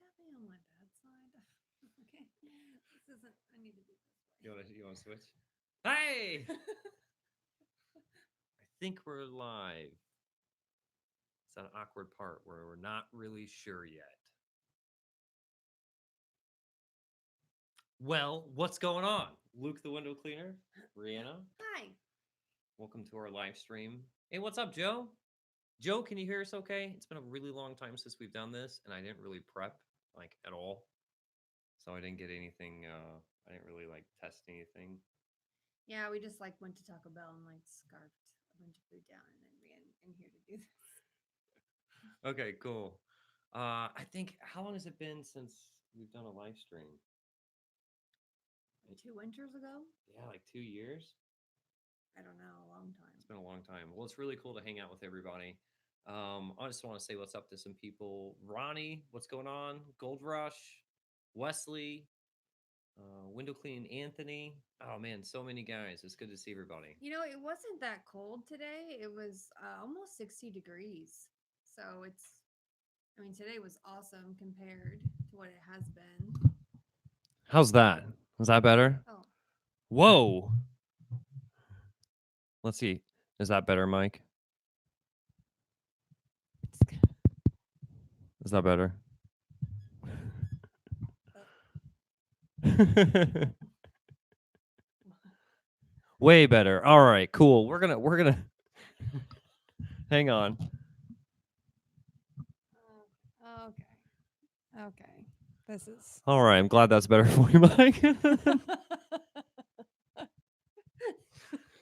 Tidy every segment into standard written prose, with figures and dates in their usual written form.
that me on my bad side? Okay. This isn't, I need to do this You want to switch? Hey, I think we're live. It's that awkward part where we're not really sure yet. Well, what's going on? Luke the window cleaner, Reanna. Hi. Welcome to our live stream. Hey, what's up, Joe? Joe, can you hear us okay? It's been a really long time since we've done this, and I didn't really prep like at all. So I didn't get anything I didn't really like test anything. Yeah, we just like went to Taco Bell and like scarfed a bunch of food down and then ran in here to do this. Okay, cool. I think how long has it been since we've done a live stream? Like 2 winters ago? Yeah, like 2 years. I don't know, a long time. It's been a long time. Well, it's really cool to hang out with everybody. I just want to say what's up to some people. Ronnie, what's going on? Gold Rush, Wesley, window cleaning Anthony. Oh man, so many guys. It's good to see everybody. It wasn't that cold today. It was almost 60 degrees. So today was awesome compared to what it has been. How's that? Is that better? Oh, Whoa. Let's see. Is that better, Mike? Is that better? Way better. All right, cool. We're gonna hang on. okay. Okay. This is. All right, I'm glad that's better for you, Mike.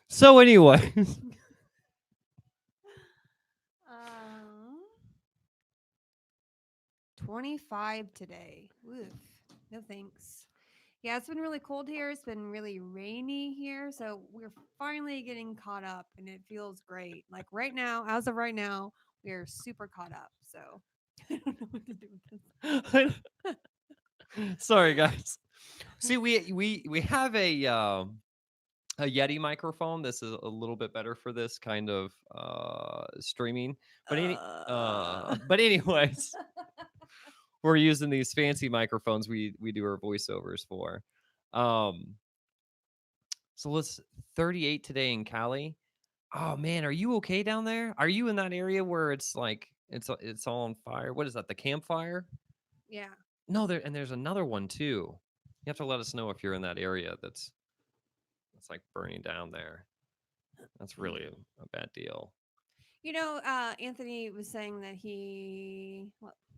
So, anyways, um, 25 today. Oof. No thanks. Yeah, it's been really cold here. It's been really rainy here. So we're finally getting caught up and it feels great. Like right now, as of right now, we are super caught up. So I don't know what to do with this. sorry guys. See, we have a Yeti microphone. This is a little bit better for this kind of streaming. But anyways, we're using these fancy microphones we do our voiceovers for. Um, so let's 38 today in Cali. Oh man, are you okay down there? Are you in that area where it's like it's all on fire? What is that? The campfire? Yeah. No, there's another one too. You have to let us know if you're in that area that's like burning down there. That's really a bad deal. Anthony was saying that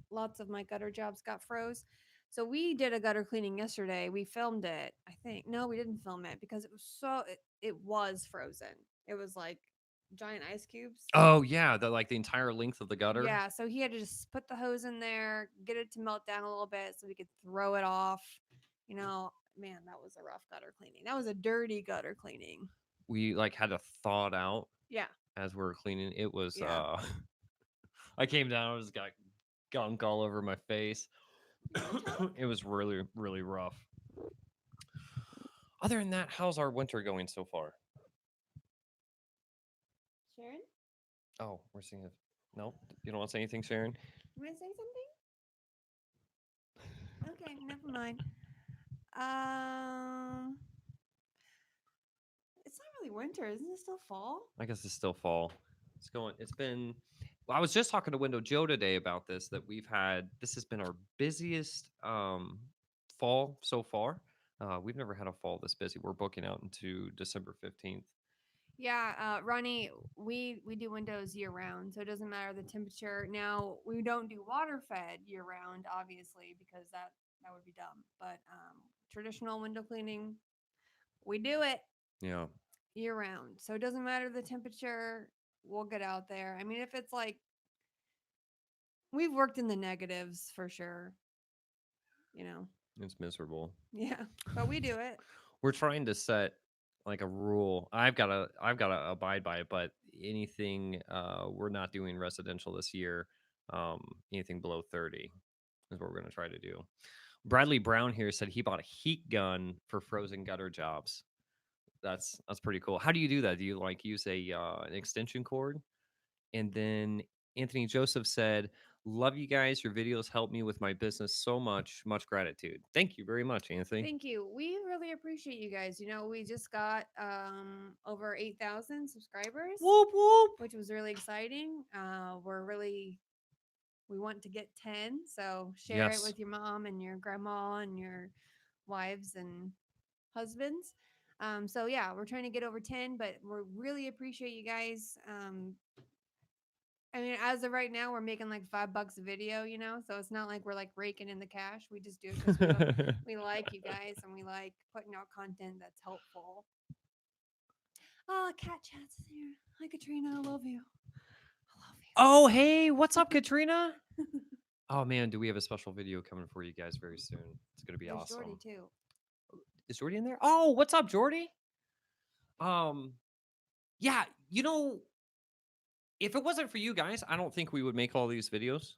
lots of my gutter jobs got froze. So we did a gutter cleaning yesterday. We filmed it. I think no, we didn't film it because it was frozen. It was like giant ice cubes. Oh yeah, the entire length of the gutter. Yeah, so he had to just put the hose in there, get it to melt down a little bit so we could throw it off. Man, that was a rough gutter cleaning. That was a dirty gutter cleaning. We like had to thaw it out Yeah. as we were cleaning. It was Yeah. I came down, I just got gunk all over my face. It was really, really rough. Other than that, how's our winter going so far? Sharon, Oh, we're seeing it. No, you don't want to say anything, Sharon? you want to say something? Okay, never mind. Um, it's not really winter, isn't it? Still fall? I guess it's still fall. It's going. It's been. Well, I was just talking to Window Joe today about this. That we've had. This has been our busiest fall so far. We've never had a fall this busy. We're booking out into December 15th. Yeah, Ronnie, we do windows year round, so it doesn't matter the temperature. Now we don't do water fed year round, obviously, because that would be dumb. But traditional window cleaning, we do it Yeah. year round, so it doesn't matter the temperature. We'll get out there. I mean, if it's like we've worked in the negatives for sure, you know. It's miserable. Yeah, but we do it. We're trying to set like a rule. I've gotta abide by it, but anything we're not doing residential this year. Anything below 30 is what we're gonna try to do. Bradley Brown here said he bought a heat gun for frozen gutter jobs. That's pretty cool. How do you do that? Do you like use a an extension cord? And then Anthony Joseph said Love you guys. Your videos help me with my business so much. Much gratitude. Thank you very much, Anthony. Thank you. We really appreciate you guys. We just got over 8,000 subscribers, Whoop whoop. which was really exciting. We want to get 10, so share it Yes. with your mom and your grandma and your wives and husbands. So yeah, we're trying to get over 10, but we really appreciate you guys. I mean, as of right now, we're making like $5 a video, so it's not like we're like raking in the cash. We just do it because we like you guys and we like putting out content that's helpful. Oh, cat chats here. Hi, Katrina. I love you. I love Oh, hey, what's up, Katrina? Oh man, do we have a special video coming for you guys very soon? It's gonna be There's Jordy awesome. too. Is Jordy in there? Oh, what's up, Jordy? Um, yeah, you know, if it wasn't for you guys, I don't think we would make all these videos.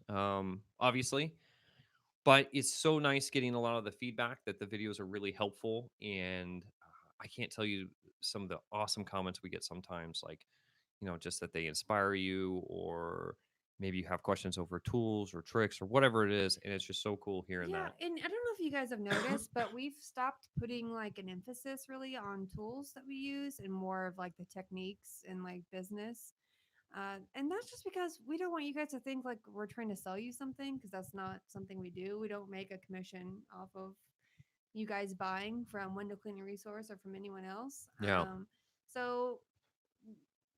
Obviously, but it's so nice getting a lot of the feedback that the videos are really helpful, and I can't tell you some of the awesome comments we get sometimes, like just that they inspire you, or maybe you have questions over tools or tricks or whatever it is, and it's just so cool hearing Yeah, that. and I don't know if you guys have noticed, but we've stopped putting like an emphasis really on tools that we use and more of like the techniques and like business. And that's just because we don't want you guys to think like we're trying to sell you something because that's not something we do. We don't make a commission off of you guys buying from Window Cleaning Resource or from anyone else. Yeah. So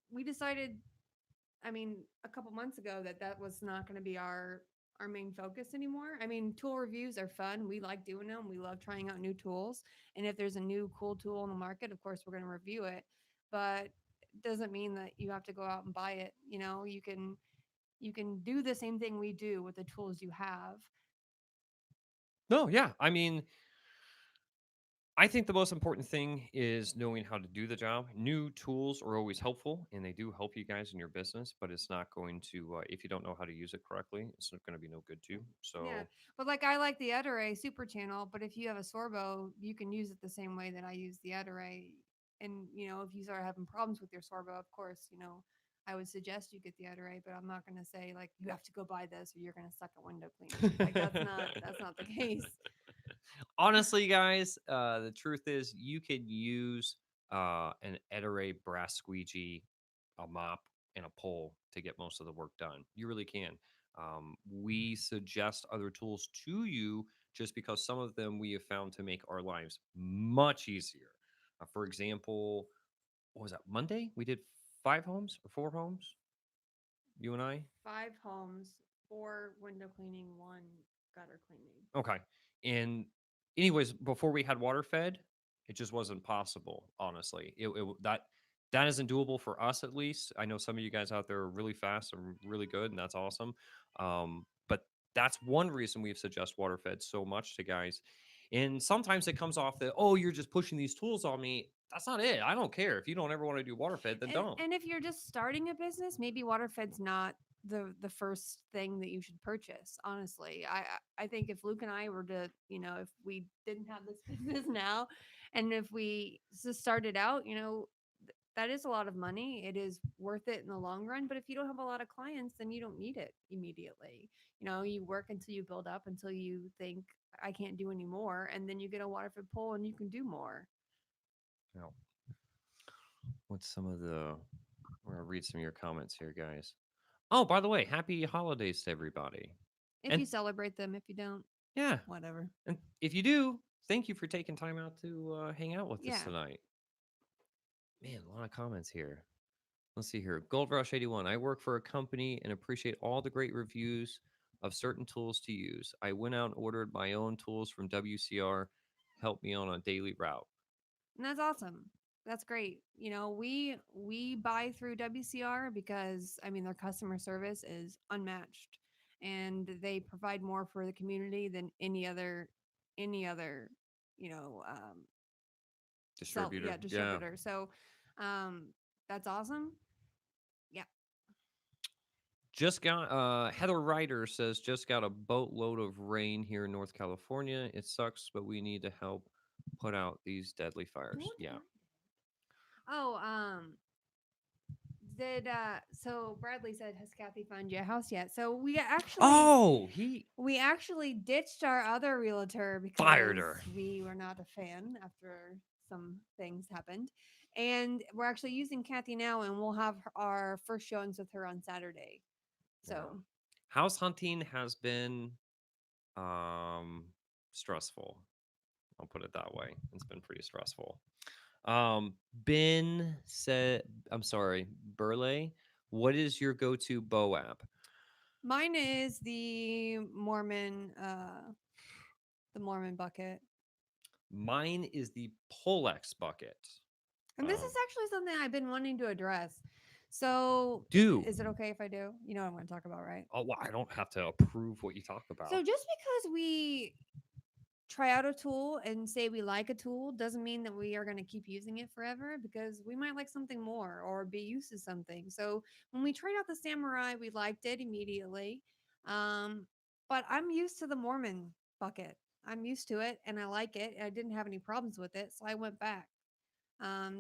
we decided, I mean, a couple months ago that was not going to be our main focus anymore. I mean, tool reviews are fun. We like doing them. We love trying out new tools. And if there's a new cool tool in the market, of course we're going to review it. But it doesn't mean that you have to go out and buy it. You can do the same thing we do with the tools you have. No, yeah. I mean, I think the most important thing is knowing how to do the job. New tools are always helpful and they do help you guys in your business, but it's not going to, if you don't know how to use it correctly, it's not going to be no good to you. Yeah, So, but like I like the Ettore Super Channel, but if you have a Sorbo, you can use it the same way that I use the Ettore. And if you start having problems with your Sorbo, of course, I would suggest you get the Ettore, but I'm not going to say like you have to go buy this or you're going to suck at window cleaning. Like that's not the case. honestly, guys, the truth is you can use an Ettore brass squeegee, a mop, and a pole to get most of the work done. You really can. We suggest other tools to you just because some of them we have found to make our lives much easier. For example, what was that? Monday? We did 5 homes or 4 homes, you and I. 5 homes, 4 window cleaning, one gutter cleaning. Okay. And anyways, before we had Waterfed, it just wasn't possible, honestly. That isn't doable for us at least. I know some of you guys out there are really fast and really good, and that's awesome. But that's one reason we've suggest Waterfed so much to guys. And sometimes it comes off that, oh, you're just pushing these tools on me. That's not it. I don't care. If you don't ever want to do Waterfed, then And don't. and if you're just starting a business, maybe Waterfed's not the first thing that you should purchase. Honestly, I think if Luke and I were to, if we didn't have this business now, and if we just started out, that is a lot of money. It is worth it in the long run. But if you don't have a lot of clients, then you don't need it immediately. You work until you build up until you think I can't do any more, and then you get a Waterfed pole and you can do more. You know, what's some of the? I'm gonna read some of your comments here, guys. Oh, by the way, happy holidays to everybody. If And you celebrate them, if you don't, yeah, whatever. and if you do, thank you for taking time out to hang out with us Yeah. tonight. Man, a lot of comments here. Let's see here. Gold Rush 81. I work for a company and appreciate all the great reviews of certain tools to use. I went out and ordered my own tools from WCR, help me on a daily route. And that's awesome. That's great. We buy through WCR because I mean their customer service is unmatched and they provide more for the community than any other, you know, Distributor. Yeah. distributor. So um that's awesome. Yeah. Just got Heather Ryder says just got a boatload of rain here in North California. It sucks, but we need to help put out these deadly fires. Yeah. Oh, Did so Bradley said, has Kathy found you a house yet? So Oh, he we actually ditched our other realtor fired because her. we were not a fan after some things happened. And we're actually using Kathy now, and we'll have our first showings with her on Saturday. Yeah. So, House hunting has been um stressful. I'll put it that way. It's been pretty stressful. Ben said, I'm sorry, Burley, what is your go-to bow app? mine is the Mormon bucket. Mine is the Polex bucket. And this is Um, actually something I've been wanting to address. So, do is it okay if I do? You know what I'm going to talk about, right? oh, well, I don't have to approve what you talk So, about. just because we try out a tool and say we like a tool doesn't mean that we are going to keep using it forever, because we might like something more or be used to something. So when we tried out the Samurai, we liked it immediately. Um, but I'm used to the Mormon bucket. I'm used to it and I like it. I didn't have any problems with it, so I went back.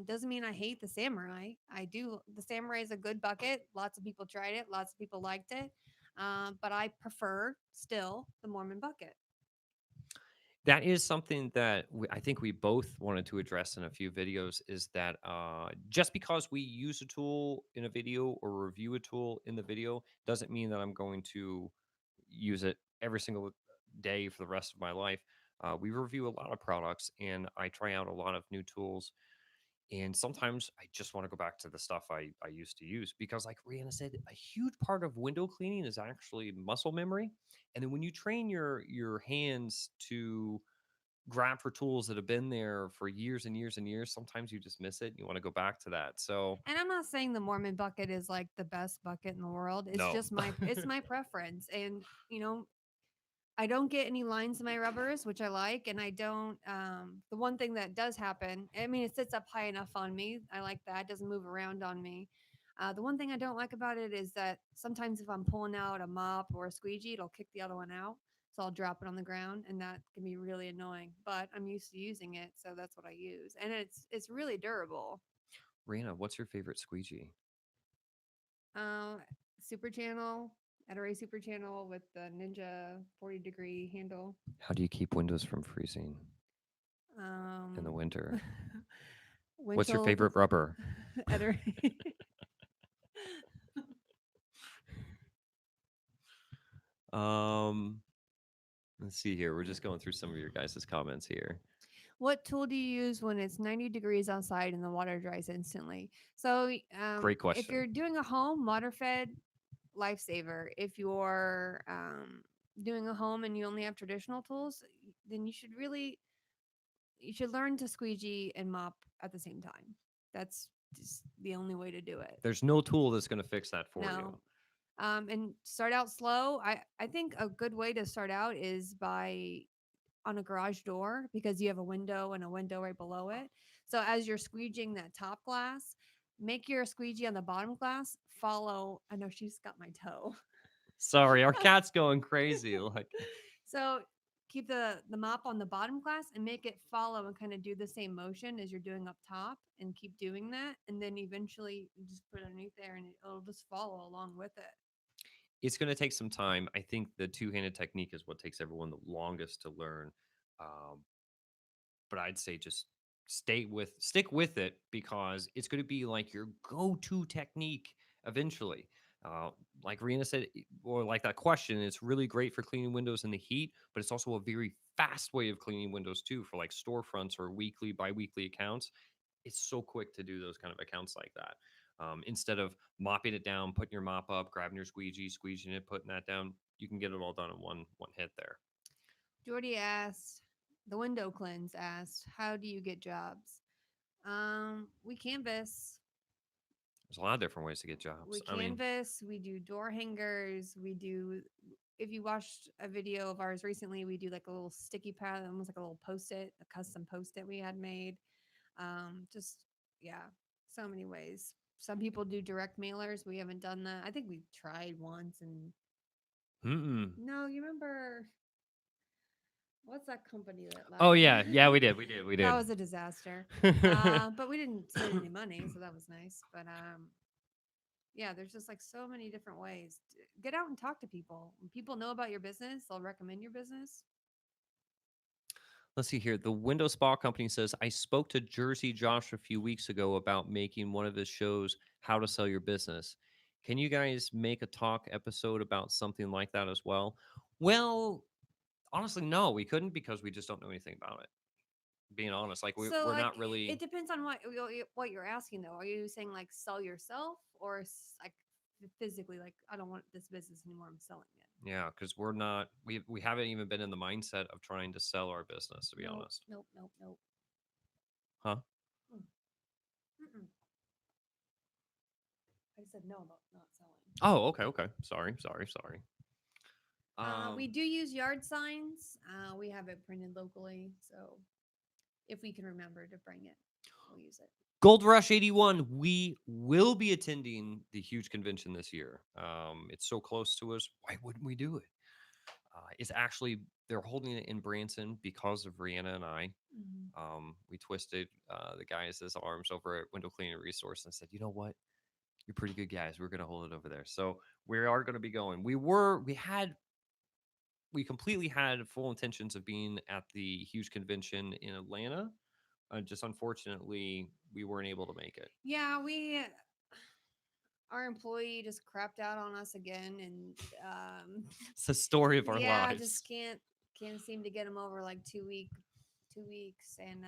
Doesn't mean I hate the Samurai. I do. The Samurai is a good bucket. Lots of people tried it. Lots of people liked it. But I prefer still the Mormon bucket. That is something that I think we both wanted to address in a few videos is that just because we use a tool in a video or review a tool in the video doesn't mean that I'm going to use it every single day for the rest of my life. We review a lot of products and I try out a lot of new tools. And sometimes I just want to go back to the stuff I used to use because, like Rihanna said, a huge part of window cleaning is actually muscle memory. And then when you train your hands to grab for tools that have been there for years and years and years, sometimes you just miss it. And you want to go back to that. So And I'm not saying the Mormon bucket is like the best bucket in the world. It's no. just my preference. And I don't get any lines in my rubbers, which I like, and I don't the one thing that does happen, I mean it sits up high enough on me. I like that. It doesn't move around on me. The one thing I don't like about it is that sometimes if I'm pulling out a mop or a squeegee, it'll kick the other one out. So I'll drop it on the ground and that can be really annoying. But I'm used to using it, so that's what I use. And it's really durable. Rihanna, what's your favorite squeegee? Uh, Super channel, Ray Super channel with the Ninja 40-degree handle. How do you keep windows from freezing in the Um, winter? What's your Winchell favorite rubber? Ray. um, let's see here. We're just going through some of your guys' comments here. What tool do you use when it's 90 degrees outside and the water dries instantly? So, Great if question. you're doing a home, Waterfed, lifesaver. If you're doing a home and you only have traditional tools, then you should learn to squeegee and mop at the same time. That's just the only way to do it. There's no tool that's going to fix that for you. No. And start out slow. I think a good way to start out is by on a garage door, because you have a window and a window right below it. So as you're squeegeeing that top glass, make your squeegee on the bottom glass follow. I know she's got my toe. Sorry, our cat's going crazy. Like, So keep the mop on the bottom glass and make it follow and kind of do the same motion as you're doing up top, and keep doing that. And then eventually you just put it underneath there and it'll just follow along with it. it's going to take some time. I think the two-handed technique is what takes everyone the longest to learn. Um, but I'd say just stick with it because it's going to be like your go-to technique eventually. Uh, like Rihanna said, or like that question, it's really great for cleaning windows in the heat, but it's also a very fast way of cleaning windows too for like storefronts or weekly, bi-weekly accounts. It's so quick to do those kind of accounts like that. Instead of mopping it down, putting your mop up, grabbing your squeegee, squeegeing it, putting that down, you can get it all done in one hit there. Jordy asked, the window cleanse asked, how do you get jobs? We canvas. There's a lot of different ways to get jobs. We I mean, canvas. We do door hangers. We do. If you watched a video of ours recently, we do like a little sticky pad, almost like a little post-it, a custom post-it we had made. Just yeah, so many ways. Some people do direct mailers. We haven't done that. I think we tried once, and mm-mm. no, you remember what's that company that Oh left? yeah, yeah, we That did. was a disaster. But we didn't spend any money, so that was nice. But Yeah, there's just like so many different ways. Get out and talk to people. When people know about your business, they'll recommend your business. Let's see here. The Window Spa Company says, I spoke to Jersey Josh a few weeks ago about making one of his shows, How to Sell Your Business. Can you guys make a talk episode about something like that as well? Well, honestly, no, we couldn't because we just don't know anything about it. Being honest, like So we're like not it really. depends on what you're asking though. Are you saying like sell yourself or like physically like I don't want this business anymore, I'm selling it. Yeah, because we're not. We haven't even been in the mindset of trying to sell our business, to be Nope, honest. nope, nope, nope. Huh? Mm, mm-mm. I said no about not selling. Oh, okay, okay. Sorry. We Um, do use yard signs. We have it printed locally, so if we can remember to bring it, we'll use it. Gold Rush 81, we will be attending the huge convention this year. It's so close to us. Why wouldn't we do it? It's actually, they're holding it in Branson because of Reanna and I. Mhm. We twisted the guys' arms over at Window Cleaning Resource and said, you know what? You're pretty good guys. We're going to hold it over there. So we are going to be going. We completely had full intentions of being at the huge convention in Atlanta. Just unfortunately, we weren't able to make it. Yeah, we our employee just crapped out on us again, and It's the story of our yeah, just lives. can't seem to get him over like 2 weeks, and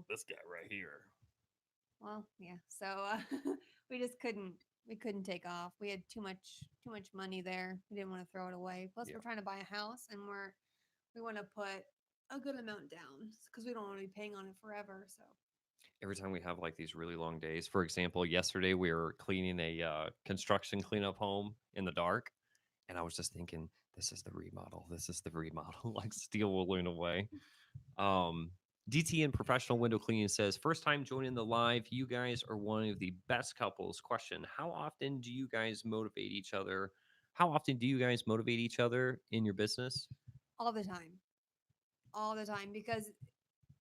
This guy right here. well, yeah, so we just couldn't take off. We had too much money there. We didn't want to throw it away. Plus, Yeah. we're trying to buy a house, and we want to put a good amount down because we don't want to be paying on it forever. So Every time we have like these really long days, for example, yesterday we were cleaning a construction cleanup home in the dark, and I was just thinking, this is the remodel. This is the remodel. Like steel willing away. Um, DTN Professional Window Cleaning says, first time joining the live. You guys are one of the best couples. Question: how often do you guys motivate each other? How often do you guys motivate each other in your business? all the time, all the time, because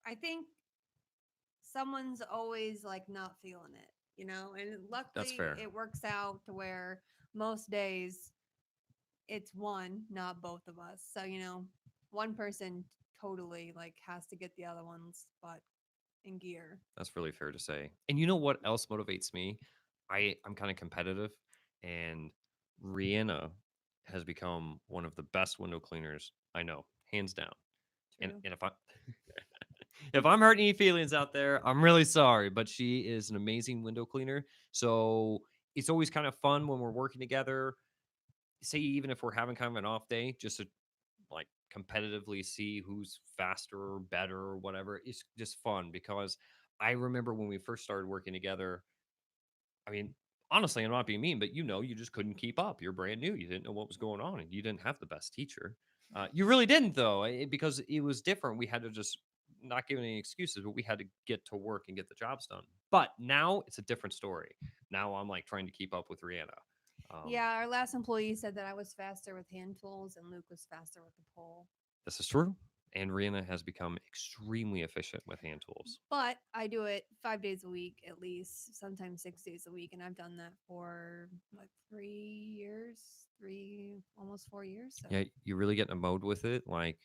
I think someone's always like not feeling it, and That's luckily fair. it works out to where most days it's one, not both of us. So, one person totally like has to get the other one's butt in gear. That's really fair to say. And you know what else motivates me? I'm kind of competitive, and Rihanna has become one of the best window cleaners I know, hands down. And True. if I if I'm hurting any feelings out there, I'm really sorry, but she is an amazing window cleaner. So it's always kind of fun when we're working together. Say even if we're having kind of an off day, just to like competitively see who's faster or better or whatever. It's just fun because I remember when we first started working together. I mean, honestly, I'm not being mean, but you just couldn't keep up. You're brand new. You didn't know what was going on, and you didn't have the best teacher. You really didn't, though, because it was different. We had to just not give any excuses, but we had to get to work and get the jobs done. But now it's a different story. Now I'm like trying to keep up with Rihanna. Yeah, our last employee said that I was faster with hand tools and Luke was faster with the pole. This is true. And Rihanna has become extremely efficient with hand tools. But I do it 5 days a week at least, sometimes 6 days a week, and I've done that for like 3 years, almost 4 years. So Yeah, you really get in a mode with it. Like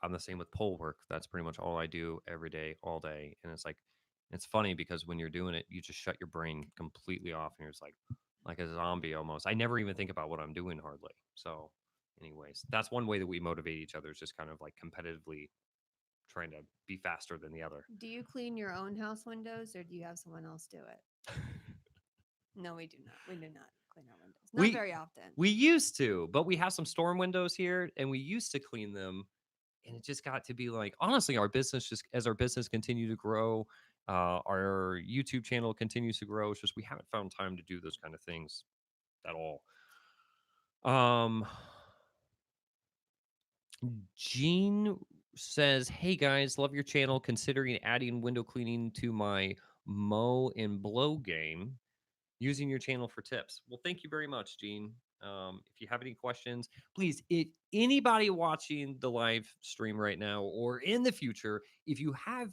I'm the same with pole work. That's pretty much all I do every day, all day. And it's like, it's funny because when you're doing it, you just shut your brain completely off and you're just like a zombie almost. I never even think about what I'm doing hardly. So, anyways, that's one way that we motivate each other is just kind of like competitively trying to be faster than the other. do you clean your own house windows or do you have someone else do it? No, we do not. We do not clean our windows. Not we very often. we used to, but we have some storm windows here and we used to clean them, and it just got to be like honestly our business, just as our business continue to grow, our YouTube channel continues to grow. It's just we haven't found time to do those kind of things at all. um Gene says, hey guys, love your channel, considering adding window cleaning to my mow and blow game, using your channel for tips. Well, thank you very much, Gene. If you have any questions, please, if anybody watching the live stream right now or in the future, if you have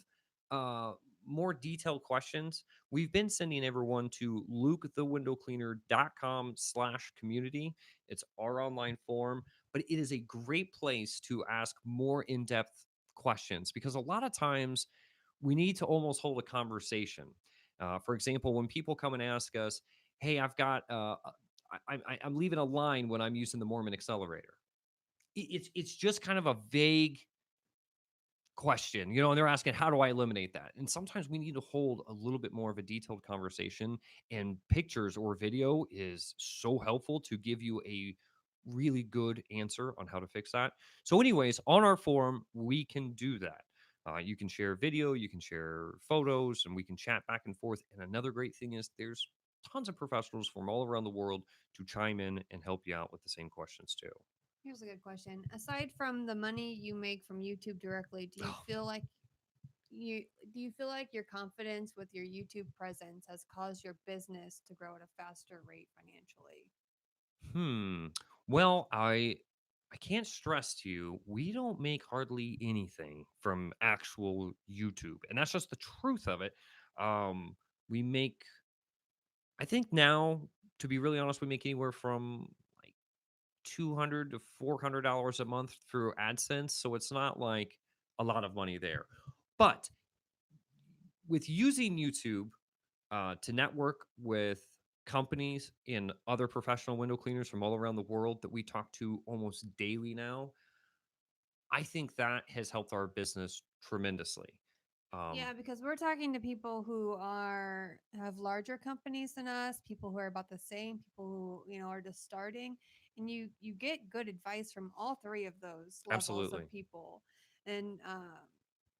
uh, more detailed questions, we've been sending everyone to lukethewindowcleaner.com/community. It's our online forum, but it is a great place to ask more in-depth questions because a lot of times we need to almost hold a conversation. For example, when people come and ask us, "Hey, I've got I'm leaving a line when I'm using the Mormon accelerator." It's just kind of a vague question, and they're asking, how do I eliminate that? And sometimes we need to hold a little bit more of a detailed conversation, and pictures or video is so helpful to give you a really good answer on how to fix that. So, anyways, on our forum, we can do that. You can share video, you can share photos, and we can chat back and forth. And another great thing is there's tons of professionals from all around the world to chime in and help you out with the same questions too. Here's a good question. Aside from the money you make from YouTube directly, you do you feel like your confidence with your YouTube presence has caused your business to grow at a faster rate financially? Hmm. Well, I can't stress to you, we don't make hardly anything from actual YouTube, and that's just the truth of it. Um, we make, I think now, to be really honest, we make anywhere from like $200 to $400 a month through AdSense, so it's not like a lot of money there. But with using YouTube to network with companies and other professional window cleaners from all around the world that we talk to almost daily now, I think that has helped our business tremendously. Um, Yeah, because we're talking to people who are have larger companies than us, people who are about the same, people who, are just starting, and you get good advice from all three of those levels of Absolutely. people. And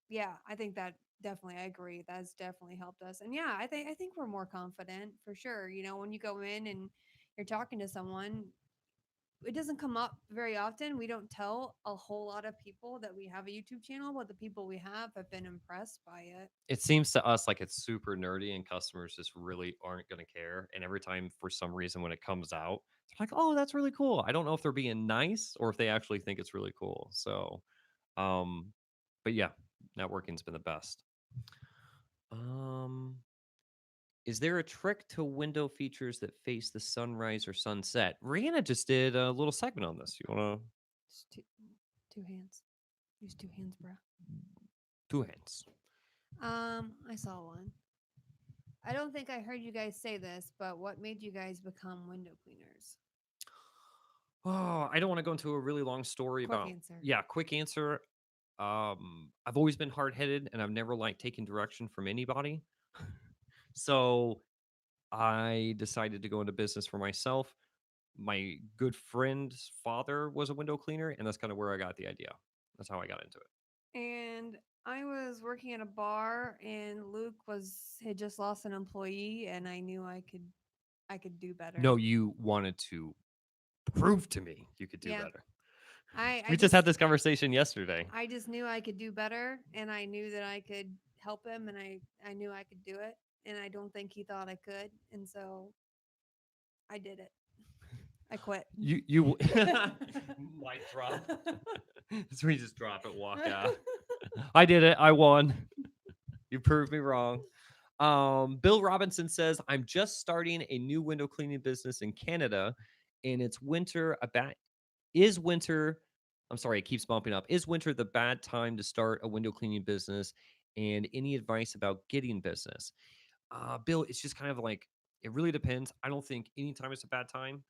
yeah, I think that definitely I agree. That's definitely helped us. And yeah, I think we're more confident for sure. When you go in and you're talking to someone, it doesn't come up very often. We don't tell a whole lot of people that we have a YouTube channel, but the people we have been impressed by it. It seems to us like it's super nerdy and customers just really aren't going to care. And every time, for some reason, when it comes out, they're like, oh, that's really cool. I don't know if they're being nice or if they actually think it's really cool. So, um, but yeah, networking's been the best. Um, Is there a trick to window features that face the sunrise or sunset? Rihanna just did a little segment on this. You want Just two hands. Use two hands, bro. to two hands? I saw one. I don't think I heard you guys say this, but what made you guys become window cleaners? Oh, I don't want to go into a really long story Quick about. answer. Yeah, quick answer. I've always been hard headed, and I've never liked taking direction from anybody. So I decided to go into business for myself. My good friend's father was a window cleaner, and that's kind of where I got the idea. That's how I got into it. And I was working at a bar, and Luke was had just lost an employee, and I knew I could do better. No, you wanted to prove to me you could do Yeah, better. I I We just had just this conversation yesterday. I just knew I could do better, and I knew that I could help him, and I knew I could do it, and I don't think he thought I could, and so I did it. I quit. You mic drop. So we just drop it, walk out. I did it. I won. You proved me wrong. Bill Robinson says, I'm just starting a new window cleaning business in Canada, and it's winter. Is winter, I'm sorry, it keeps bumping up. Is winter the bad time to start a window cleaning business? And any advice about getting business? Bill, it's just kind of like, it really depends. I don't think anytime is a bad time.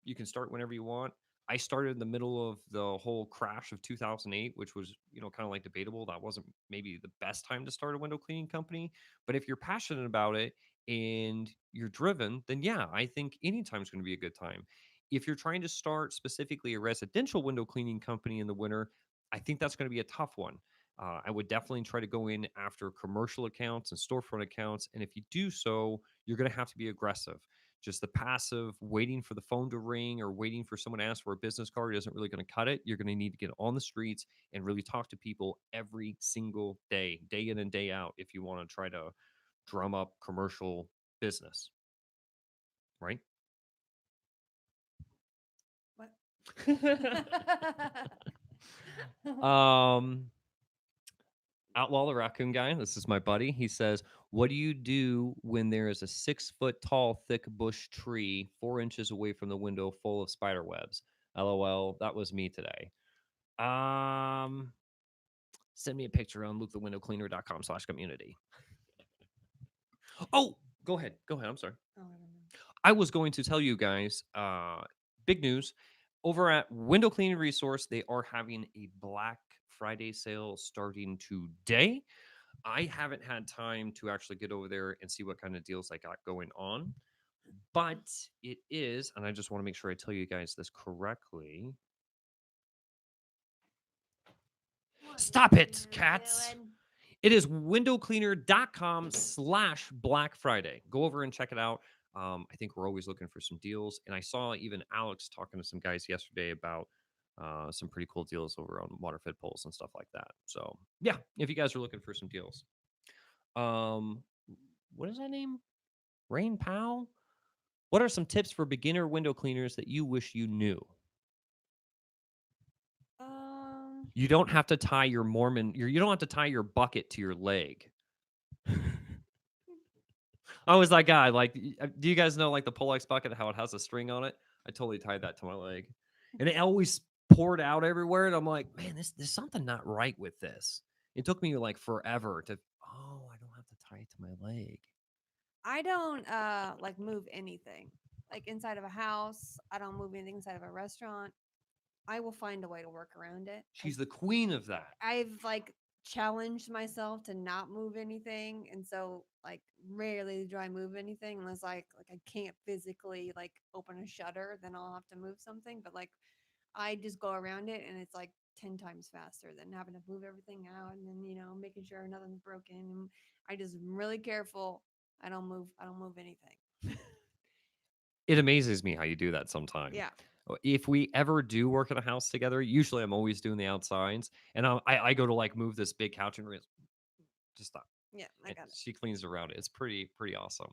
You can start whenever you want. I started in the middle of the whole crash of 2008, which was, kind of like debatable. That wasn't maybe the best time to start a window cleaning company. But if you're passionate about it and you're driven, then yeah, I think any time is going to be a good time. If you're trying to start specifically a residential window cleaning company in the winter, I think that's going to be a tough one. I would definitely try to go in after commercial accounts and storefront accounts. And if you do so, you're going to have to be aggressive. Just the passive waiting for the phone to ring or waiting for someone to ask for a business card isn't really going to cut it. You're going to need to get on the streets and really talk to people every single day, day in and day out, if you want to try to drum up commercial business, right? What? um Outlaw the raccoon guy, this is my buddy. He says, "What do you do when there is a 6 foot tall, thick bush tree 4 inches away from the window full of spider webs?" LOL, that was me today. Um, Send me a picture on lukethewindowcleaner.com/community. Oh, go ahead. Go ahead. I'm sorry. Oh, I don't know. I was going to tell you guys, big news. Over at Window Cleaning Resource, they are having a Black Friday sale starting today. I haven't had time to actually get over there and see what kind of deals I got going on, but it is, and I just want to make sure I tell you guys this correctly. What is Stop it, Reanna cats. doing? It is windowcleaner.com/Black Friday. Go over and check it out. I think we're always looking for some deals. And I saw even Alex talking to some guys yesterday about some pretty cool deals over on Waterfed poles and stuff like that. So, yeah, if you guys are looking for some deals. Um, what is that name? Rain Powell? What are some tips for beginner window cleaners that you wish you knew? Um, You don't have to tie your you don't have to tie your bucket to your leg. I was that guy. Like, do you guys know like the Polex bucket, how it has a string on it? I totally tied that to my leg, and it always poured out everywhere. And I'm like, man, there's something not right with this. It took me like forever to. Oh, I don't have to tie it to my leg. I don't like move anything. Like inside of a house, I don't move anything inside of a restaurant. I will find a way to work around it. She's the queen of that. I've like challenged myself to not move anything, and so like rarely do I move anything unless like I can't physically like open a shutter, then I'll have to move something. But like I just go around it, and it's like 10 times faster than having to move everything out, and then making sure nothing's broken. And I just am really careful. I don't move. I don't move anything. It amazes me how you do that sometimes. Yeah, If we ever do work in a house together, usually I'm always doing the outsides, and I go to like move this big couch and just stop. yeah, I And got it. she cleans around it. It's pretty awesome.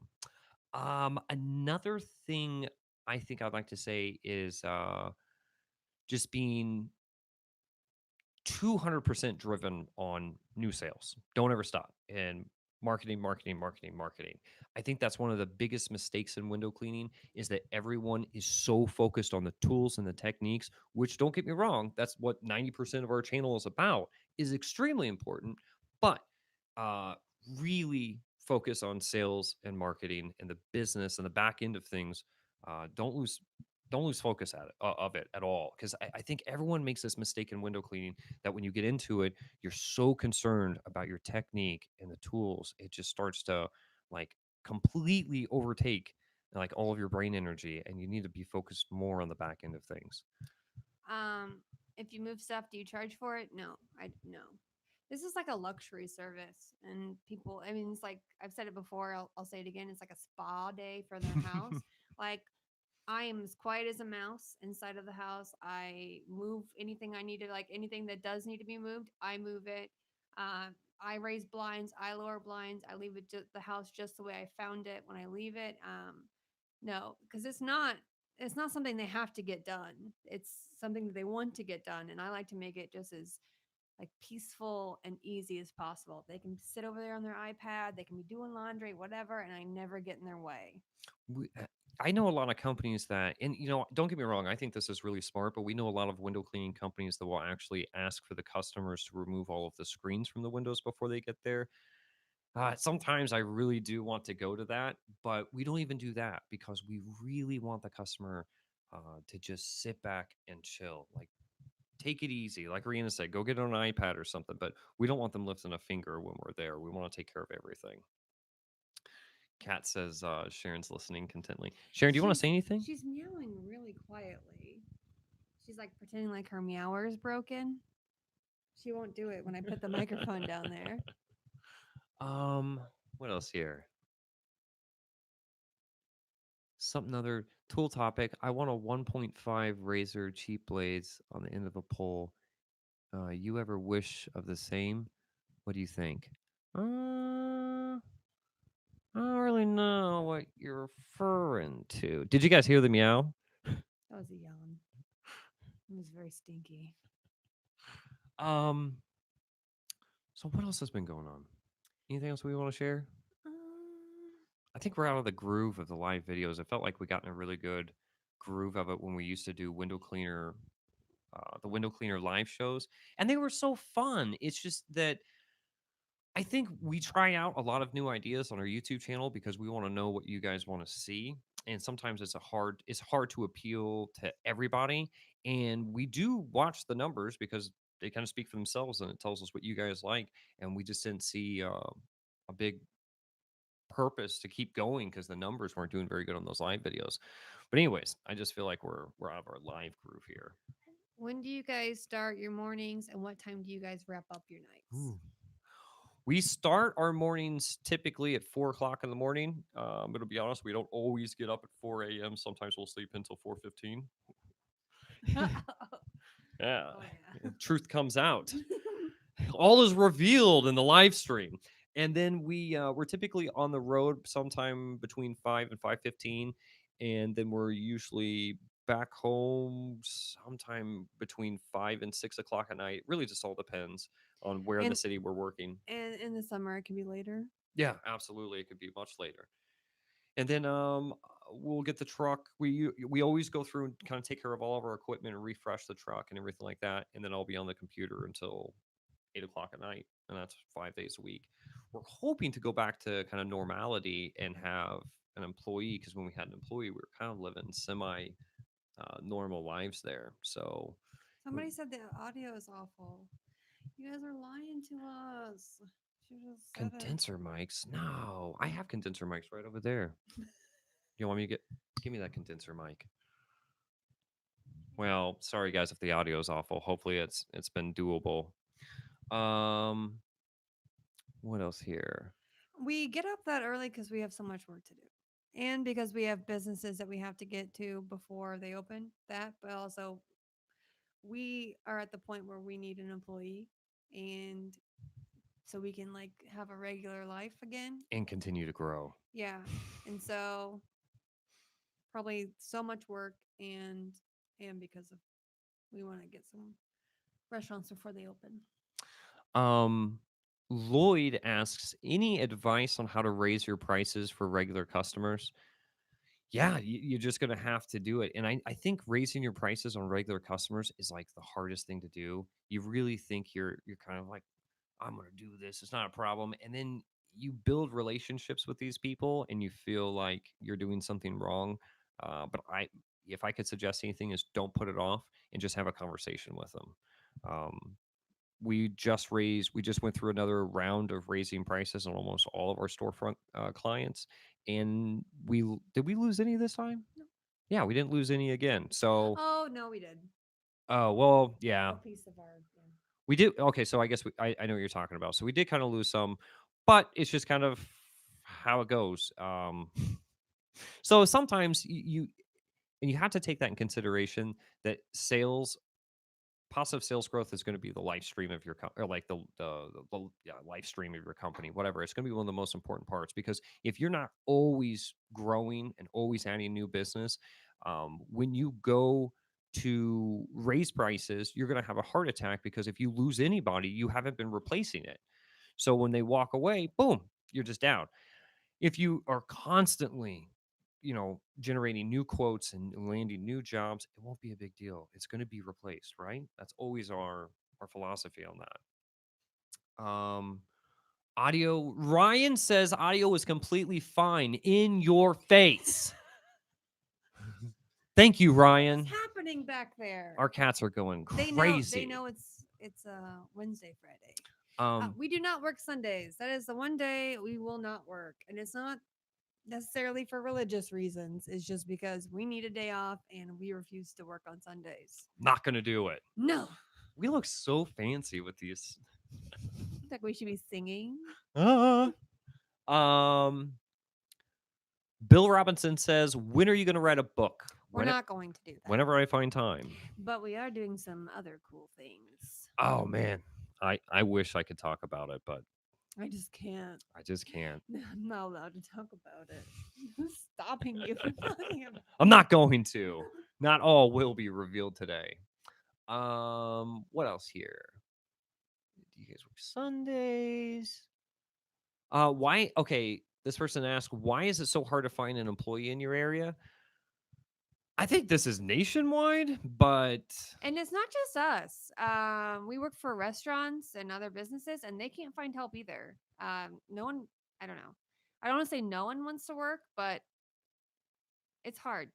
Another thing I think I'd like to say is just being 200% driven on new sales. Don't ever stop. And marketing, marketing, marketing, marketing. I think that's one of the biggest mistakes in window cleaning is that everyone is so focused on the tools and the techniques, which don't get me wrong, that's what 90% of our channel is about, is extremely important. But uh, really focus on sales and marketing and the business and the back end of things. Don't lose focus of it at all, because I think everyone makes this mistake in window cleaning that when you get into it, you're so concerned about your technique and the tools, it just starts to like completely overtake like all of your brain energy, and you need to be focused more on the back end of things. Um, if you move stuff, do you charge for it? No, I no. This is like a luxury service, and people. I mean, it's like I've said it before. I'll say it again. It's like a spa day for their house. Like I am as quiet as a mouse inside of the house. I move anything I need to, like anything that does need to be moved. I move it. Uh, I raise blinds. I lower blinds. I leave it the house just the way I found it when I leave it. No, because it's not something they have to get done. It's something that they want to get done, and I like to make it just as like peaceful and easy as possible. They can sit over there on their iPad, they can be doing laundry, whatever, and I never get in their way. we, uh, I know a lot of companies that, and don't get me wrong, I think this is really smart, but we know a lot of window cleaning companies that will actually ask for the customers to remove all of the screens from the windows before they get there. Sometimes I really do want to go to that, but we don't even do that because we really want the customer to just sit back and chill. Like, take it easy. Like Reanna said, go get on an iPad or something, but we don't want them lifting a finger when we're there. We want to take care of everything. Kat says Sharon's listening contently. Sharon, do you want to She's say anything? she's meowing really quietly. She's like pretending like her meower is broken. She won't do it when I put the microphone down there. um, what else here? Something other tool topic. I want a 1.5 razor cheap blades on the end of a pole. You ever wish of the same? What do you think? I don't really know what you're referring to. Did you guys hear the meow? That was a yawn. It was very stinky. Um, So what else has been going on? Anything else we want to share? Um, I think we're out of the groove of the live videos. It felt like we got in a really good groove of it when we used to do the window cleaner live shows, and they were so fun. It's just that I think we try out a lot of new ideas on our YouTube channel because we want to know what you guys want to see. And sometimes it's hard to appeal to everybody. And we do watch the numbers because they kind of speak for themselves and it tells us what you guys like. And we just didn't see a big purpose to keep going because the numbers weren't doing very good on those live videos. But anyways, I just feel like we're out of our live groove here. when do you guys start your mornings, and what time do you guys wrap up your nights? Ooh. We start our mornings typically at 4 o'clock in the morning. But to be honest, we don't always get up at 4 a.m. Sometimes we'll sleep until 4:15. Oh Yeah, yeah. truth comes out. All is revealed in the live stream, and then we're typically on the road sometime between 5 and 5:15, and then we're usually back home sometime between 5 and 6 o'clock at night. Really, just all depends on where in the and city we're working. and in the summer it can be later. Yeah, absolutely. It could be much later. And then we'll get the truck. We always go through and kind of take care of all of our equipment and refresh the truck and everything like that. And then I'll be on the computer until 8 o'clock at night, and that's 5 days a week. We're hoping to go back to kind of normality and have an employee because when we had an employee, we were kind of living semi normal lives there. So Somebody said the audio is awful. You guys are lying to us. She just said it. condenser mics. No, I have condenser mics right over there. You want me to give me that condenser mic? Well, sorry guys if the audio is awful. Hopefully it's been doable. Um, what else here? We get up that early because we have so much work to do. And because we have businesses that we have to get to before they open that, but also we are at the point where we need an employee and so we can like have a regular life again. And continue to grow. Yeah. And so probably so much work and because of we want to get some restaurants before they open. Um, Lloyd asks, any advice on how to raise your prices for regular customers? Yeah, you're just going to have to do it. And I think raising your prices on regular customers is like the hardest thing to do. You really think you're kind of like, I'm going to do this. It's not a problem. And then you build relationships with these people and you feel like you're doing something wrong. If I could suggest anything, is don't put it off and just have a conversation with them. Um, we just went through another round of raising prices on almost all of our storefront clients, and did we lose any this time? No. Yeah, we didn't lose any again. So Oh, no, we did. oh well, yeah, A piece of our yeah. we did. Okay, so I guess I know what you're talking about. So we did kind of lose some, but it's just kind of how it goes. So sometimes you have to take that in consideration that sales positive sales growth is going to be the life stream of your or like the yeah, life stream of your company, whatever. It's going to be one of the most important parts because if you're not always growing and always adding new business, when you go to raise prices, you're going to have a heart attack because if you lose anybody, you haven't been replacing it. So when they walk away, boom, you're just down. If you are constantly generating new quotes and landing new jobs, it won't be a big deal. It's going to be replaced, right? That's always our philosophy on that. Audio, Ryan says audio is completely fine in your face. Thank you, Ryan. What's happening back there? Our cats are going They crazy. know it's Wednesday, Friday. Um, We do not work Sundays. That is the one day we will not work, and it's not necessarily for religious reasons. It's just because we need a day off, and we refuse to work on Sundays. not gonna do it. No, We look so fancy with these. like we should be singing. Ah. Um, Bill Robinson says, "When are you going to write a book?" We're not going to do that. Whenever I find time. But we are doing some other cool things. Oh man, I wish I could talk about it, but I just can't. I just can't. I'm not allowed to talk about it. Who's stopping you from talking about I'm not going to. Not all will be revealed today. What else here? you guys work Sundays? Why? Okay, this person asked, why is it so hard to find an employee in your area? I think this is nationwide, but And it's not just us. We work for restaurants and other businesses, and they can't find help either. No one, I don't know. I don't want to say no one wants to work, but it's hard.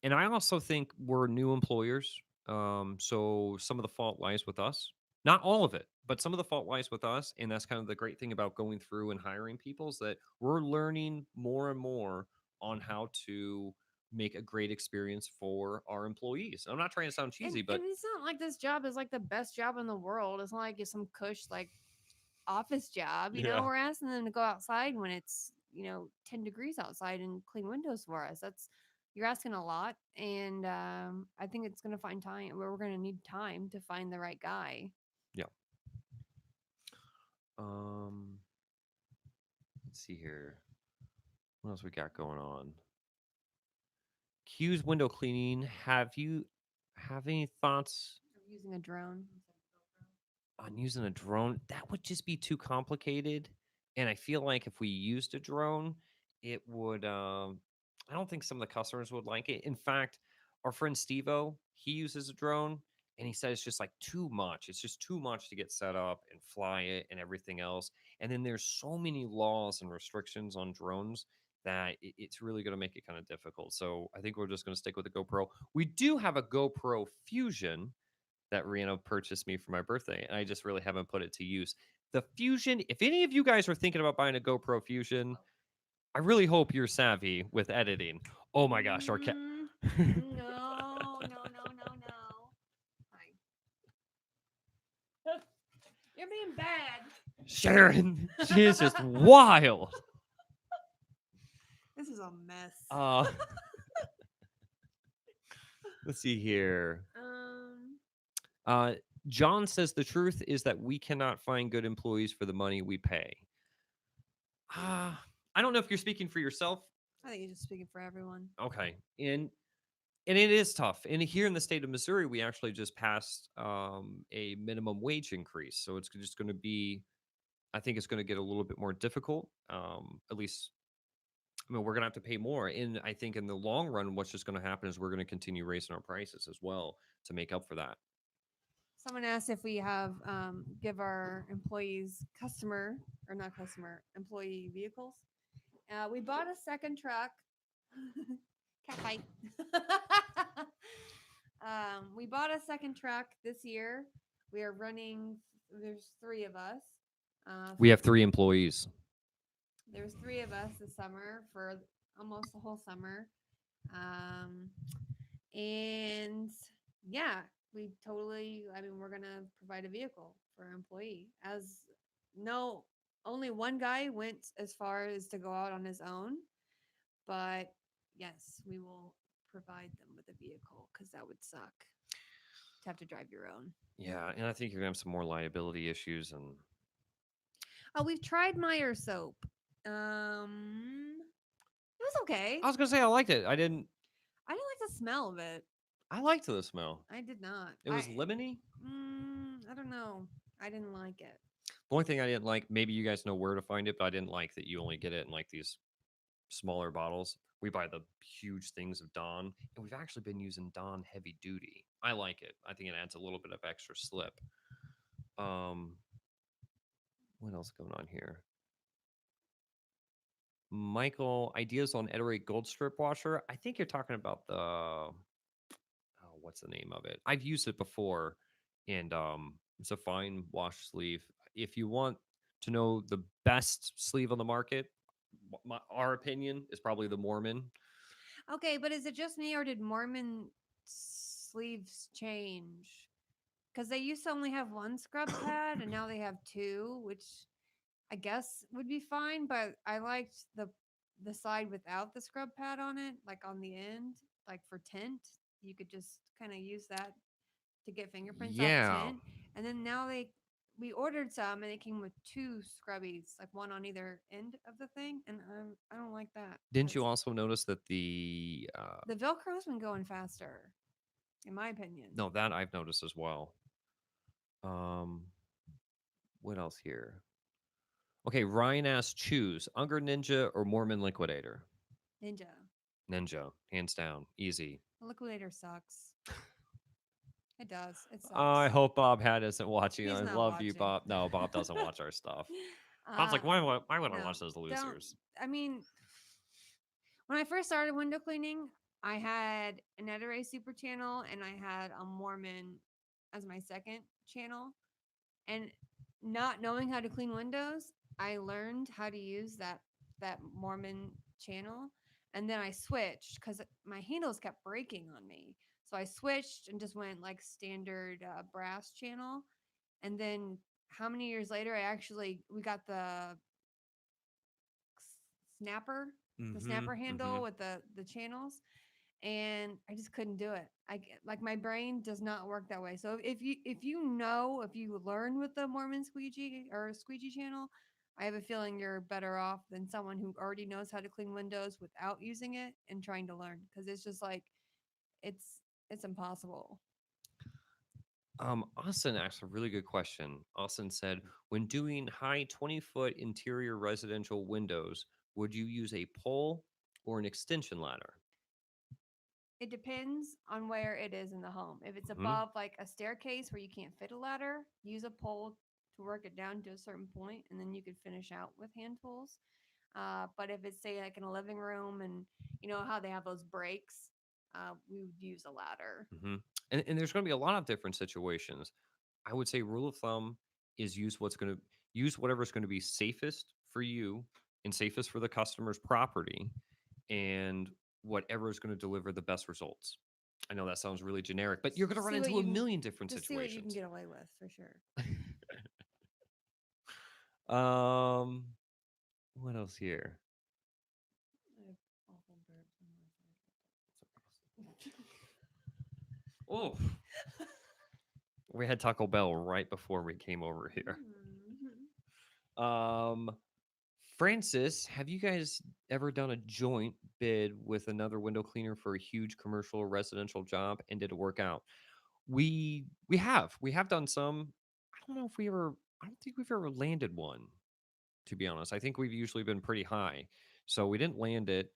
and I also think we're new employers. So some of the fault lies with us. Not all of it, but some of the fault lies with us. And that's kind of the great thing about going through and hiring people is that we're learning more and more on how to make a great experience for our employees. I'm not trying to sound And cheesy, and but it's not like this job is like the best job in the world. It's not like it's some cush like office job. yeah. We're asking them to go outside when it's 10 degrees outside and clean windows for us. That's You're asking a lot, and I think it's gonna find time. We're gonna need time to find the right guy. Yeah. Um, let's see here. What else we got going on? Q's window cleaning. Have any thoughts We're using a drone. on using a drone? That would just be too complicated. And I feel like if we used a drone, it would I don't think some of the customers would like it. In fact, our friend Stevo, he uses a drone and he said it's just like too much. It's just too much to get set up and fly it and everything else. And then there's so many laws and restrictions on drones that it's really going to make it kind of difficult. So I think we're just going to stick with the GoPro. We do have a GoPro Fusion that Reanna purchased me for my birthday, and I just really haven't put it to use. The Fusion, if any of you guys are thinking about buying a GoPro Fusion, I really hope you're savvy with editing. Oh my gosh, our cat. Mm, no, no, no, no, no. Fine. You're being bad. Sharon, she is just wild. This is a mess. Uh, let's see here. Um, Uh, John says the truth is that we cannot find good employees for the money we pay. I don't know if you're speaking for yourself. I think you're just speaking for everyone. Okay, and it is tough. And here in the state of Missouri, we actually just passed a minimum wage increase, so it's just going to be. I think it's going to get a little bit more difficult. At least, I mean, we're going to have to pay more. And I think in the long run, what's just going to happen is we're going to continue raising our prices as well to make up for that. Someone asked if we have give our employees employee vehicles. We bought a second truck. Cat fight. We bought a second truck this year. We are running. There's three of us. We have 3 employees. There's three of us this summer for almost the whole summer. Um, and yeah, we're going to provide a vehicle for our employee. No, only one guy went as far as to go out on his own. But yes, we will provide them with a vehicle because that would suck to have to drive your own. Yeah, and I think you're gonna have some more liability issues, and Oh, we've tried Meyer soap. It was okay. I was gonna say I liked it. I didn't like the smell of it. I liked the smell. I did not. It was lemony. I don't know. I didn't like it. The only thing I didn't like, maybe you guys know where to find it, but I didn't like that you only get it in like these smaller bottles. We buy the huge things of Dawn, and we've actually been using Dawn Heavy Duty. I like it. I think it adds a little bit of extra slip. Um, what else going on here? Michael, ideas on Eterate Gold Strip Washer. I think you're talking about what's the name of it? I've used it before, and it's a fine wash sleeve. If you want to know the best sleeve on the market, our opinion is probably the Mormon. Okay, but is it just me or did Mormon sleeves change? Because they used to only have one scrub pad and now they have two, which I guess would be fine. But I liked the side without the scrub pad on it, like on the end, like for tint. You could just kind of use that to get fingerprints off Yeah. tint. And then now we ordered some and they came with two scrubbies, like one on either end of the thing, and I don't like that. Didn't you also notice that the The Velcro's been going faster, in my opinion. no, that I've noticed as well. Um What else here? Okay, Ryan asks, choose Unger Ninja or Mormon Liquidator. Ninja. Ninja, hands down, easy. The Liquidator sucks. It does. It I sucks. hope Bob Had isn't watching. He's I not love you, watching. Bob. No, Bob doesn't watch our stuff. Bob's uh, like, why would I no, watch those don't. losers? I mean, when I first started window cleaning, I had an Ed Super channel and I had a Mormon as my second channel. And not knowing how to clean windows, I learned how to use that Mormon channel, and then I switched because my handles kept breaking on me. So I switched and just went like standard brass channel, and then how many years later we got snapper the Mm-hmm. snapper Mm-hmm. handle with the channels, and I just couldn't do it. Like my brain does not work that way. So if you learn with the Mormon squeegee or squeegee channel, I have a feeling you're better off than someone who already knows how to clean windows without using it and trying to learn, because it's just like it's impossible. Austin asked a really good question. Austin said, when doing high 20-foot interior residential windows, would you use a pole or an extension ladder? It depends on where it is in the home. If it's Hmm. above like a staircase where you can't fit a ladder, use a pole to work it down to a certain point, and then you could finish out with hand tools. But if it's say like in a living room, and you know how they have those breaks, we would use a ladder. Hmm. And there's going to be a lot of different situations. I would say rule of thumb is use whatever's going to be safest for you and safest for the customer's property, and whatever is going to deliver the best results. I know that sounds really generic, but you're going to run See what into a you can million different just see what you can situations. get away with for sure. um, what else here? I have awful burps on my Oh, we had Taco Bell right before we came over here. Mhm. Um, Francis, have you guys ever done a joint bid with another window cleaner for a huge commercial or residential job, and did it work out? We have done some. I don't know if we ever. I don't think we've ever landed one. To be honest, I think we've usually been pretty high, so we didn't land it.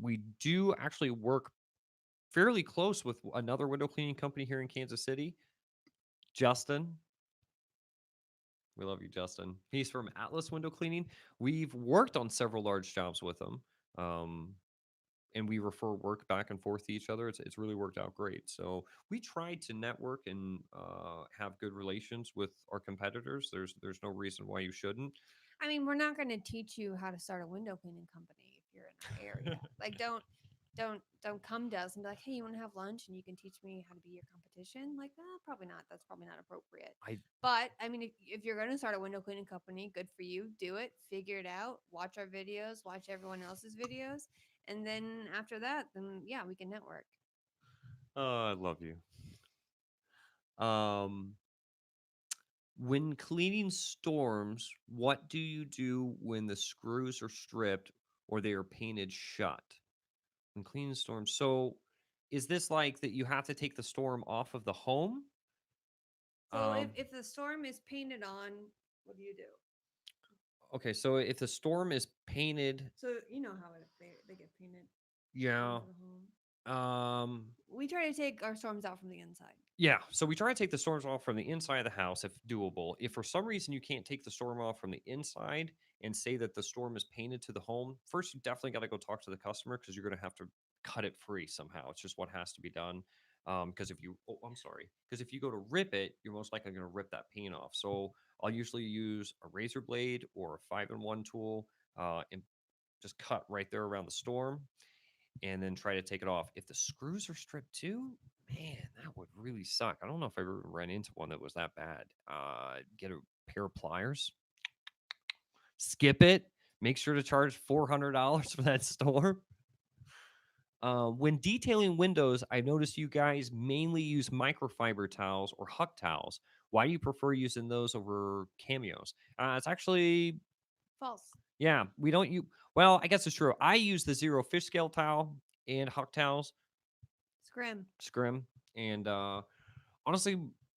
We do actually work fairly close with another window cleaning company here in Kansas City, Justin. We love you, Justin. He's from Atlas Window Cleaning. We've worked on several large jobs with him, um, and we refer work back and forth to each other. It's really worked out great. So we try to network and have good relations with our competitors. There's no reason why you shouldn't. I mean, we're not going to teach you how to start a window cleaning company if you're in our area. Like, don't come to us and be like, hey, you want to have lunch and you can teach me how to be your competition? Like, probably not. That's probably not appropriate. I But I mean, if you're going to start a window cleaning company, good for you. Do it. Figure it out. Watch our videos. Watch everyone else's videos, and then after that, then yeah, we can network. I love you. Um, when cleaning storms, what do you do when the screws are stripped or they are painted shut? And clean storm. So is this like that you have to take the storm off of the home? So Um, if the storm is painted on, what do you do? okay, so if the storm is painted, So you know how they get painted yeah. onto the home. Um, We try to take our storms out from the inside. yeah, so we try to take the storms off from the inside of the house if doable. If for some reason you can't take the storm off from the inside and say that the storm is painted to the home, first you definitely got to go talk to the customer because you're going to have to cut it free somehow. It's just what has to be done. Because if you, oh, I'm sorry, because if you go to rip it, you're most likely going to rip that paint off. So I'll usually use a razor blade or a 5-in-1 tool, and just cut right there around the storm, and then try to take it off. If the screws are stripped too, man, that would really suck. I don't know if I ever ran into one that was that bad. Get a pair of pliers, skip it. Make sure to charge $400 for that storm. When detailing windows, I noticed you guys mainly use microfiber towels or Huck towels. Why do you prefer using those over cameos? It's actually, False. yeah, we don't use, well, I guess it's true. I use the zero fish scale towel and Huck towels, Scrim. scrim, and honestly,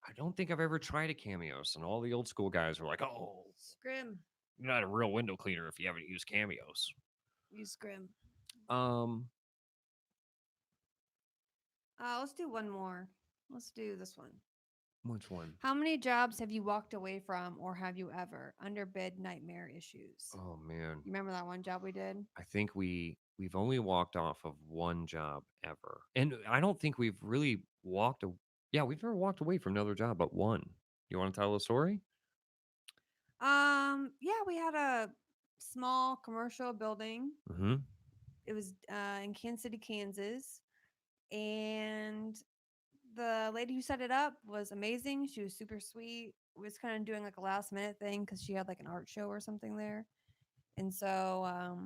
I don't think I've ever tried a Cameos, and all the old school guys were like, "Oh, Scrim. you're not a real window cleaner if you haven't used Cameos." Use scrim. Um, Let's do one more. Let's do this one. which one? How many jobs have you walked away from, or have you ever? Underbid nightmare issues. Oh man, You remember that one job we did? I think we've only walked off of one job ever, and I don't think we've really walked. Yeah, we've never walked away from another job but one. You want to tell the story? Yeah, we had a small commercial building. Mm-hmm. It was in Kansas City, Kansas, and the lady who set it up was amazing. She was super sweet. Was kind of doing like a last minute thing because she had like an art show or something there, and so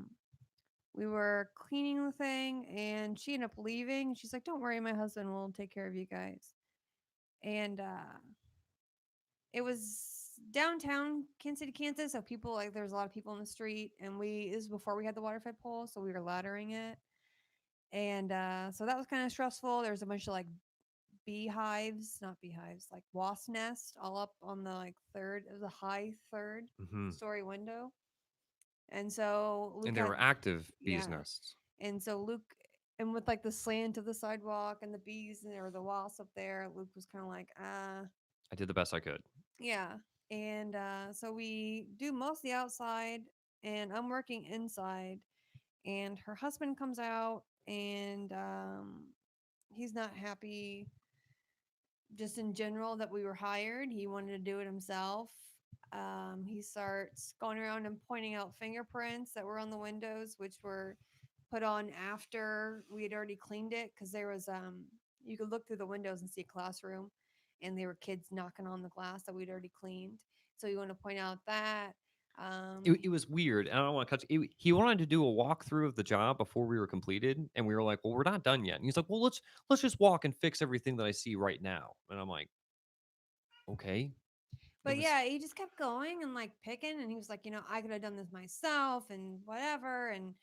we were cleaning the thing, and she ended up leaving. She's like, "Don't worry, my husband will take care of you guys." And it was downtown Kansas City, Kansas. So people like there was a lot of people in the street, and it was before we had the Waterfed pole, so we were laddering it, and so that was kind of stressful. There was a bunch of like beehives, not beehives, like wasp nests, all up on the like third. It was a high third Mm-hmm. story window, and so And Luke they had were active bees yeah, nests. and so Luke. And with like the slant of the sidewalk and the bees and or the wasps up there, Luke was kind of like, I did the best I could. yeah. And so we do mostly outside, and I'm working inside. And her husband comes out, and he's not happy just in general that we were hired. He wanted to do it himself. He starts going around and pointing out fingerprints that were on the windows, which were put on after we had already cleaned it because there was you could look through the windows and see a classroom, and there were kids knocking on the glass that we'd already cleaned. So you want to point out that. It was weird. And I don't want to cut you. He wanted to do a walkthrough of the job before we were completed, and we were like, "Well, we're not done yet." And he's like, "Well, let's just walk and fix everything that I see right now." And I'm like, "Okay." It But was yeah, he just kept going and like picking, and he was like, I could have done this myself and whatever, and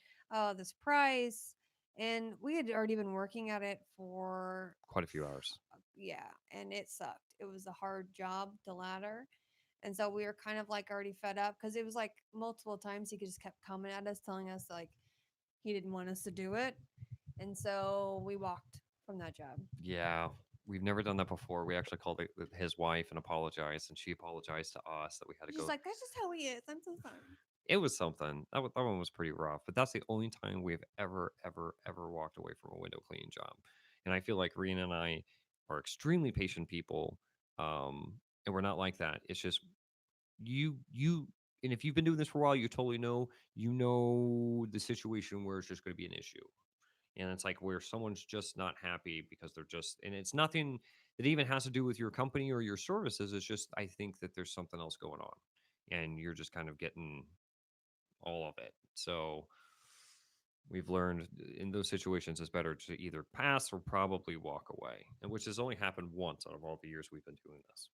this price. And we had already been working at it for, quite a few hours. yeah, and it sucked. It was a hard job to ladder. And so we were kind of like already fed up because it was like multiple times he just kept coming at us, telling us like he didn't want us to do it. And so we walked from that job. Yeah, we've never done that before. We actually called his wife and apologized, and she apologized to us that we had to She's go. like, that's just how he is. I'm so sorry. It was something. That one was pretty rough, but that's the only time we've ever walked away from a window cleaning job. And I feel like Reanna and I are extremely patient people, and we're not like that. It's just you, and if you've been doing this for a while, you know the situation where it's just going to be an issue, and it's like where someone's just not happy because they're just, and it's nothing that even has to do with your company or your services. It's just I think that there's something else going on, and you're just kind of getting all of it. So we've learned in those situations it's better to either pass or probably walk away, and which has only happened once out of all the years we've been doing this.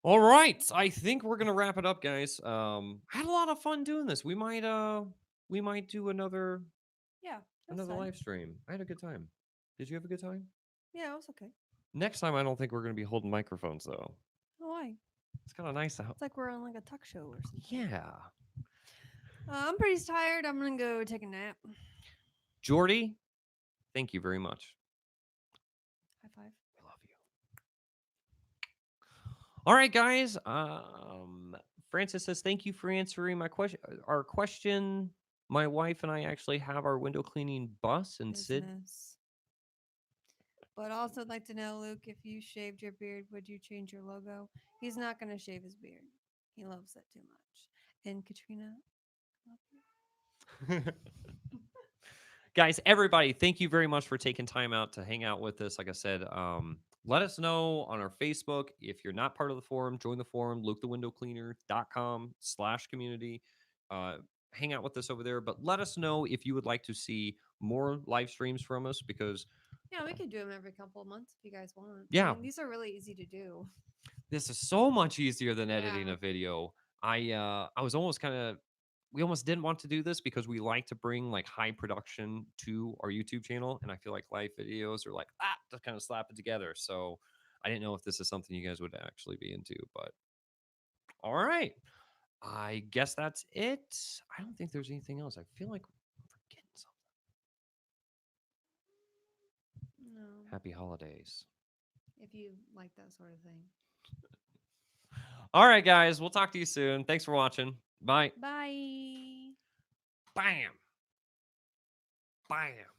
All right, I think we're gonna wrap it up, guys. I had a lot of fun doing this. We might do Yeah, that's another fun. live stream. I had a good time. Did you have a good time? Yeah, it was okay. Next time, I don't think we're gonna be holding microphones though. Oh, why? It's kind of nice out. It's like we're on like a talk show or something. Yeah, I'm pretty tired. I'm gonna go take a nap. Jordy, thank you very much. High five. I love you. All right, guys. Francis says thank you for answering my question. Our question. My wife and I actually have our window cleaning bus and Sid. Business. But also, I'd like to know, Luke, if you shaved your beard, would you change your logo? He's not gonna shave his beard. He loves it too much. And Katrina, love you. Guys, everybody, thank you very much for taking time out to hang out with us. Like I said, let us know on our Facebook. If you're not part of the forum, join the forum, lukethewindowcleaner.com/community. Hang out with us over there. But let us know if you would like to see more live streams from us because, Yeah, we could do them every couple of months if you guys want. yeah, I mean, these are really easy to do. this is so much easier than editing Yeah. a video. I was almost kind of, we almost didn't want to do this because we like to bring like high production to our YouTube channel, and I feel like live videos are like, just kind of slap it together. So I didn't know if this is something you guys would actually be into, but all right. I guess that's it. I don't think there's anything else. I feel like I'm forgetting something. No, Happy holidays. if you like that sort of thing. All right, guys. We'll talk to you soon. Thanks for watching. Bye. Bye. Bam. Bam.